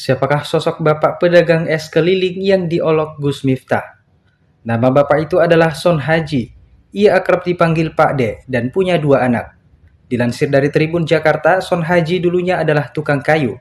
Siapakah sosok bapak pedagang es keliling yang diolok Gus Miftah? Nama bapak itu adalah Son Haji. Ia akrab dipanggil Pak De dan punya 2 anak. Dilansir dari Tribun Jakarta, Son Haji dulunya adalah tukang kayu.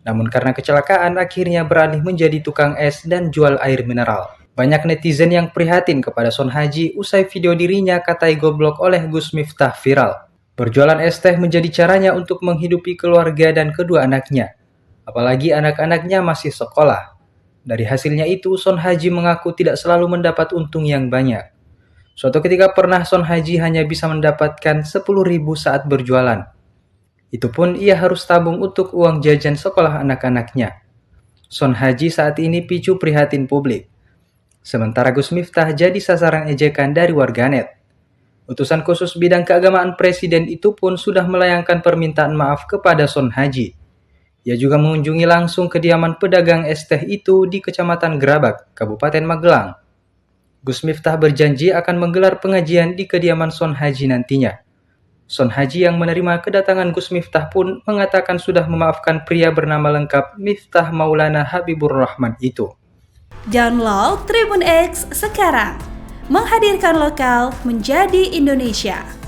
Namun karena kecelakaan akhirnya beralih menjadi tukang es dan jual air mineral. Banyak netizen yang prihatin kepada Son Haji usai video dirinya katai goblok oleh Gus Miftah viral. Berjualan es teh menjadi caranya untuk menghidupi keluarga dan kedua anaknya. Apalagi anak-anaknya masih sekolah. Dari hasilnya itu, Son Haji mengaku tidak selalu mendapat untung yang banyak. Suatu ketika pernah Son Haji hanya bisa mendapatkan 10.000 saat berjualan. Itu pun ia harus tabung untuk uang jajan sekolah anak-anaknya. Son Haji saat ini picu prihatin publik. Sementara Gus Miftah jadi sasaran ejekan dari warganet. Utusan khusus bidang keagamaan presiden itu pun sudah melayangkan permintaan maaf kepada Son Haji. Ia juga mengunjungi langsung kediaman pedagang es teh itu di Kecamatan Gerabak, Kabupaten Magelang. Gus Miftah berjanji akan menggelar pengajian di kediaman Son Haji nantinya. Son Haji yang menerima kedatangan Gus Miftah pun mengatakan sudah memaafkan pria bernama lengkap Miftah Maulana Habibur Rahman itu. Download Tribun X sekarang, menghadirkan lokal menjadi Indonesia.